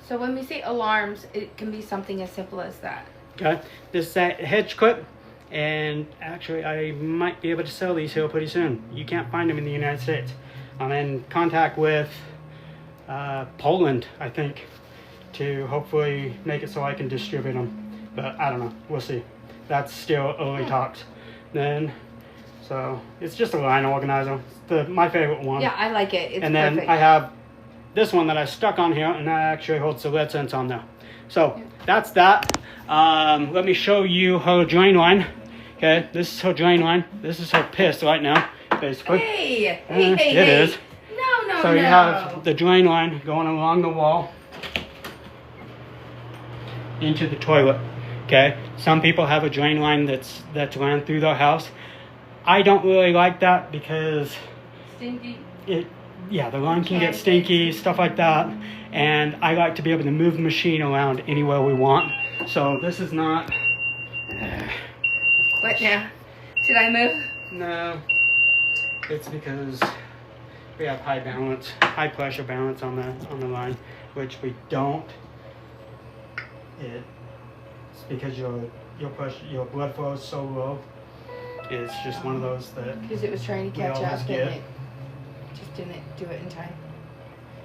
So when we say alarms, it can be something as simple as that. Okay, this is that hedge clip, and actually I might be able to sell these here pretty soon. You can't find them in the United States. I'm in contact with Poland, I think, to hopefully make it so I can distribute them. But I don't know, we'll see. That's still early talks. Then, so it's just a line organizer. It's my favorite one. Yeah, I like it. It's and then perfect. I have this one that I stuck on here, and that actually holds the lead sense on there. So that's that. Let me show you her drain line. Okay, this is her drain line. This is her piss right now, basically. Hey, It hey. is. No. So you have the drain line going along the wall into the toilet. Okay, some people have a drain line that's ran through their house. I don't really like that because Stinky. the line can get stinky, stuff like that, and I like to be able to move the machine around anywhere we want. So this is not. What now? Should I move? No, it's because we have high pressure balance on the line, which we don't. It's because your blood flow is so low. It's just one of those that Because it was trying to we catch always up and get. it just didn't do it in time.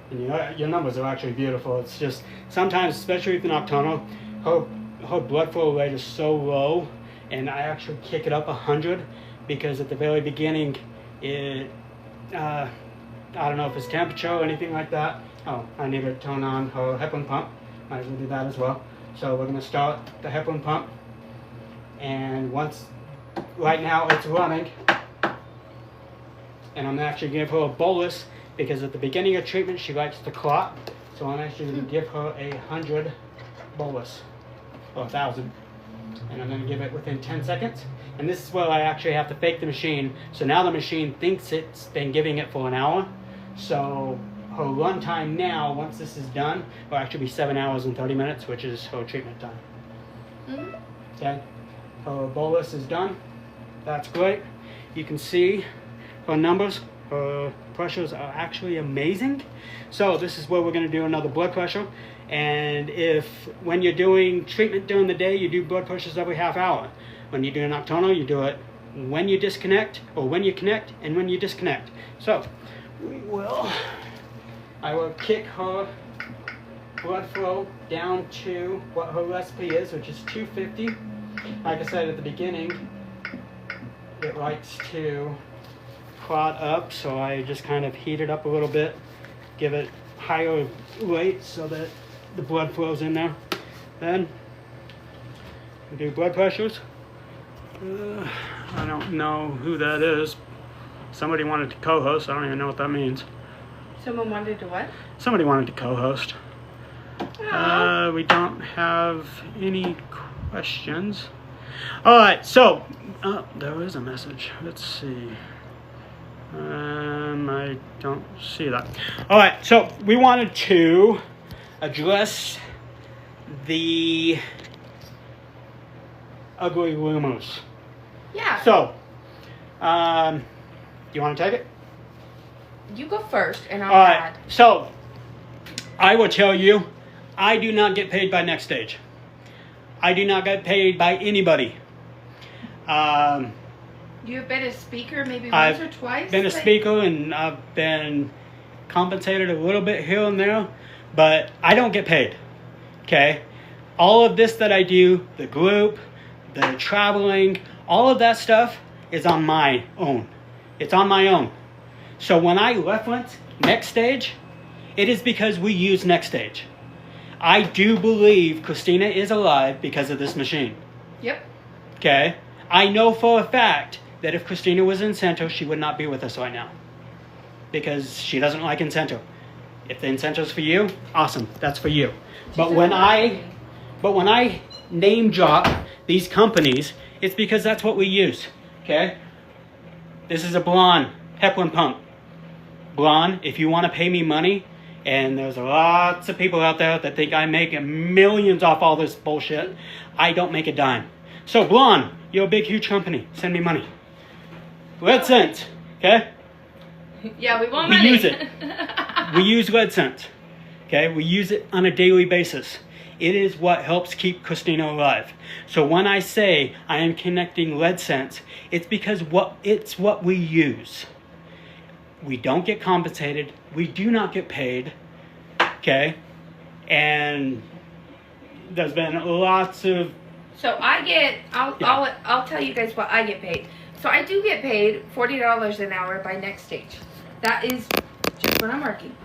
And your numbers are actually beautiful. It's just sometimes, especially with the nocturnal, her blood flow rate is so low, and I actually kick it up 100 because at the very beginning, I don't know if it's temperature or anything like that. Oh, I need to turn on her heparin pump. Might as well do that as well. So we're gonna start the heparin pump, and right now it's running, and I'm actually gonna give her a bolus because at the beginning of treatment she likes to clot. So I'm actually gonna give her 100 bolus, or 1,000, and I'm gonna give it within 10 seconds. And this is where I actually have to fake the machine. So now the machine thinks it's been giving it for an hour. So her run time now, once this is done, will actually be 7 hours and 30 minutes, which is her treatment time. Mm-hmm. Okay, her bolus is done. That's great. You can see her numbers. Her pressures are actually amazing. So this is where we're going to do another blood pressure. And when you're doing treatment during the day, you do blood pressures every half hour. When you do a nocturnal, you do it when you disconnect, or when you connect, and when you disconnect. So I will kick her blood flow down to what her recipe is, which is 250. Like I said at the beginning, it likes to clot up, so I just kind of heat it up a little bit, give it higher rate so that the blood flows in there. Then we do blood pressures. I don't know who that is. Somebody wanted to co-host. I don't even know what that means. Someone wanted to what? Somebody wanted to co-host. We don't have any questions. All right, so there is a message. Let's see. I don't see that. All right, so we wanted to address the ugly rumors. Yeah. So, you want to take it? You go first, and I'll All right. add. So, I will tell you, I do not get paid by NxStage. I do not get paid by anybody. You've been a speaker maybe once or twice? Been a speaker, and I've been compensated a little bit here and there, but I don't get paid. Okay? All of this that I do, the group, the traveling, all of that stuff is on my own. It's on my own. So when I reference NxStage, it is because we use NxStage. I do believe Christina is alive because of this machine. Yep. Okay? I know for a fact that if Christina was in Incento, she would not be with us right now. Because she doesn't like Incento. If the Incento's for you, awesome. That's for you. But when I name drop these companies, it's because that's what we use. Okay? This is a Blonde heparin pump. Blonde, if you want to pay me money, and there's lots of people out there that think I make millions off all this bullshit, I don't make a dime. So Blonde, you're a big, huge company. Send me money. LeadSense, okay? Yeah, we want We money. use it. We use LeadSense, okay? We use it on a daily basis. It is what helps keep Christina alive. So when I say I am connecting LeadSense, it's because it's what we use. We don't get compensated. We do not get paid, okay? And there's been lots of... So I'll tell you guys what I get paid. So I do get paid $40 an hour by NxStage. That is just when I'm working.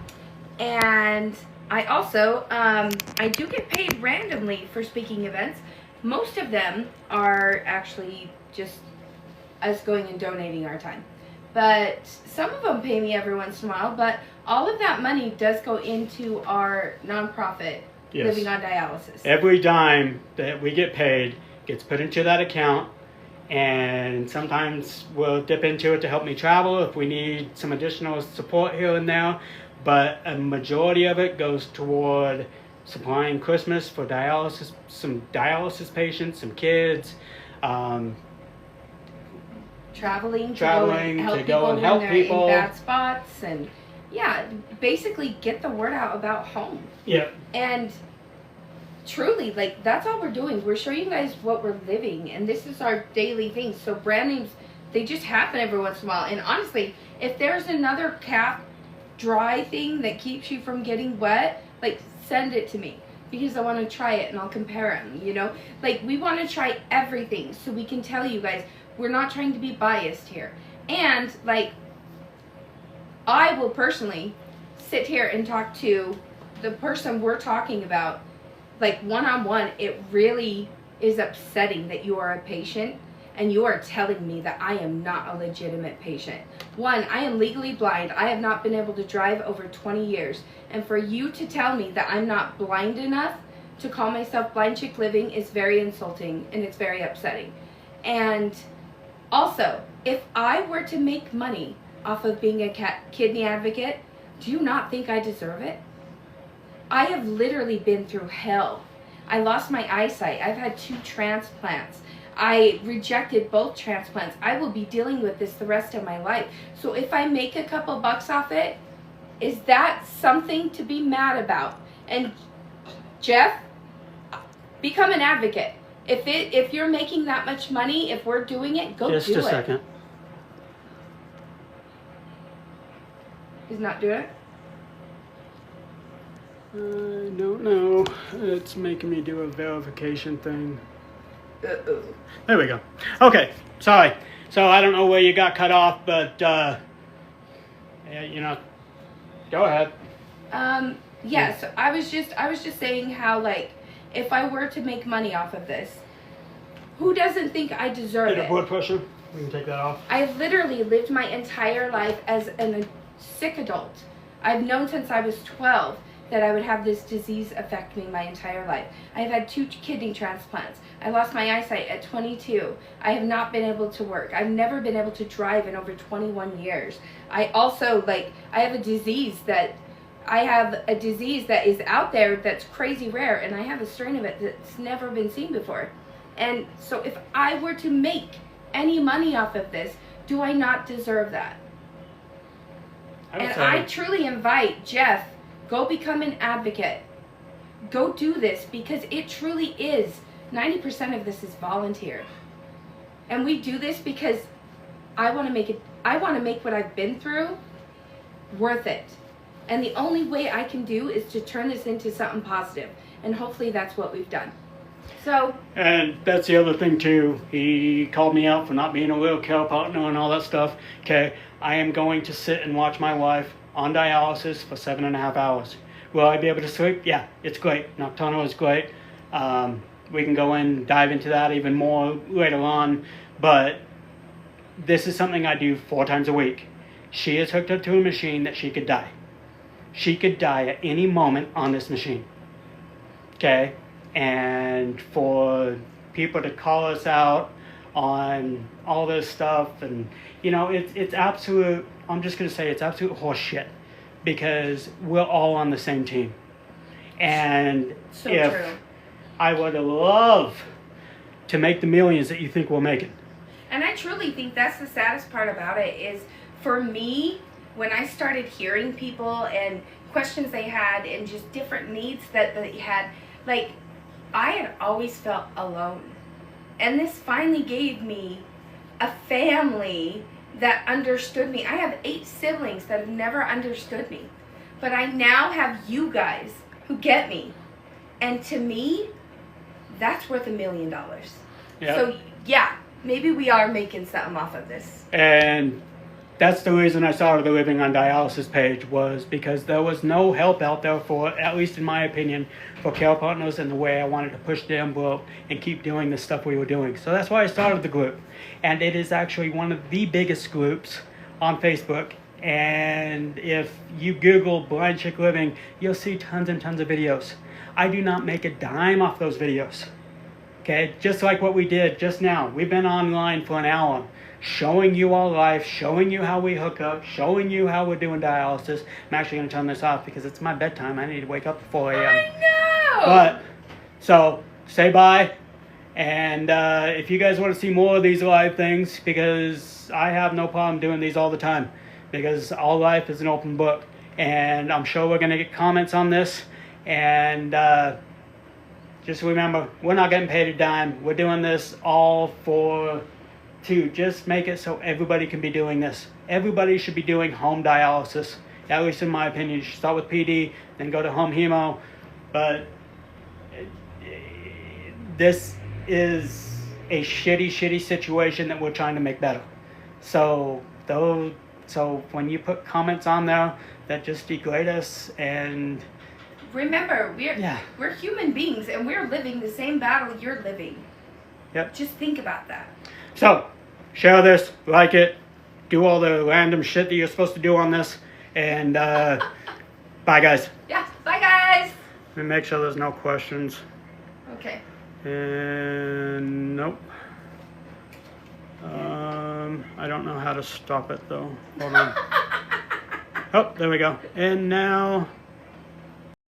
And I also, I do get paid randomly for speaking events. Most of them are actually just us going and donating our time. But some of them pay me every once in a while. But all of that money does go into our nonprofit, Yes. Living on Dialysis. Every dime that we get paid gets put into that account, and sometimes we'll dip into it to help me travel if we need some additional support here and there, but a majority of it goes toward supplying Christmas for dialysis, some dialysis patients, some kids, traveling to go and help when people. They're in bad spots, and yeah, basically get the word out about home. Yeah. And truly, like, that's all we're doing. We're showing you guys what we're living, and this is our daily thing. So brand names, they just happen every once in a while. And honestly, if there's another cap dry thing that keeps you from getting wet, like, send it to me, because I want to try it and I'll compare them, you know? Like, we want to try everything so we can tell you guys we're not trying to be biased here. And, like, I will personally sit here and talk to the person we're talking about, like, one-on-one. It really is upsetting that you are a patient and you are telling me that I am not a legitimate patient. One, I am legally blind. I have not been able to drive over 20 years. And for you to tell me that I'm not blind enough to call myself Blind Chick Living is very insulting, and it's very upsetting. And also, if I were to make money off of being a kidney advocate, do you not think I deserve it? I have literally been through hell. I lost my eyesight. I've had 2 transplants. I rejected both transplants. I will be dealing with this the rest of my life. So if I make a couple bucks off it, is that something to be mad about? And Jeff, become an advocate. If you're making that much money, if we're doing it, go do it. Just a second. He's not doing it? I don't know. It's making me do a verification thing. Uh-oh. There we go. Okay, sorry. So I don't know where you got cut off, but yeah, you know, go ahead. Yeah, so I was just saying how, like, if I were to make money off of this, who doesn't think I deserve Get a it? blood pressure. We can take that off. I literally lived my entire life as a sick adult. I've known since I was 12 that I would have this disease affect me my entire life. I have had 2 kidney transplants. I lost my eyesight at 22. I have not been able to work. I've never been able to drive in over 21 years. I also, I have a disease that is out there that's crazy rare, and I have a strain of it that's never been seen before. And so if I were to make any money off of this, do I not deserve that? I truly invite Jeff, go become an advocate. Go do this, because it truly is, 90% of this is volunteer. And we do this because I want to make what I've been through worth it. And the only way I can do is to turn this into something positive. And hopefully that's what we've done. So. And that's the other thing too. He called me out for not being a real care partner and all that stuff. Okay, I am going to sit and watch my wife on dialysis for 7.5 hours. Will I be able to sleep? Yeah, it's great. Nocturnal is great. We can go in, dive into that even more later on. But this is something I do 4 times a week. She is hooked up to a machine that she could die. She could die at any moment on this machine. Okay? And for people to call us out on all this stuff, and it's absolute, I'm just going to say it's absolute horse shit, because we're all on the same team. And so if true. I would love to make the millions that you think we're making. And I truly think that's the saddest part about it is, for me, when I started hearing people and questions they had and just different needs that they had, I had always felt alone. And this finally gave me a family that understood me. I have 8 siblings that have never understood me. But I now have you guys who get me. And to me, that's worth $1 million. Yep. So, yeah, maybe we are making something off of this. And that's the reason I started the Living on Dialysis page, was because there was no help out there for, at least in my opinion, for care partners in the way I wanted to push the envelope and keep doing the stuff we were doing. So that's why I started the group. And it is actually one of the biggest groups on Facebook. And if you Google Blind Chick Living, you'll see tons and tons of videos. I do not make a dime off those videos. Okay, just like what we did just now. We've been online for an hour, showing you our life, showing you how we hook up, showing you how we're doing dialysis. I'm actually going to turn this off because it's my bedtime. I need to wake up at 4 a.m. I know! But, so, say bye. And if you guys want to see more of these live things, because I have no problem doing these all the time, because all life is an open book. And I'm sure we're going to get comments on this. And just remember, we're not getting paid a dime. We're doing this all to just make it so everybody can be doing this. Everybody should be doing home dialysis. At least in my opinion. You should start with PD, then go to home hemo. But this is a shitty situation that we're trying to make better. So when you put comments on there that just degrade us, and remember, we're human beings and we're living the same battle you're living. Yep. Just think about that. So, share this, like it, do all the random shit that you're supposed to do on this, and bye guys. Yeah, bye guys. Let me make sure there's no questions. Okay. And nope. I don't know how to stop it though. Hold on. Oh, there we go. And now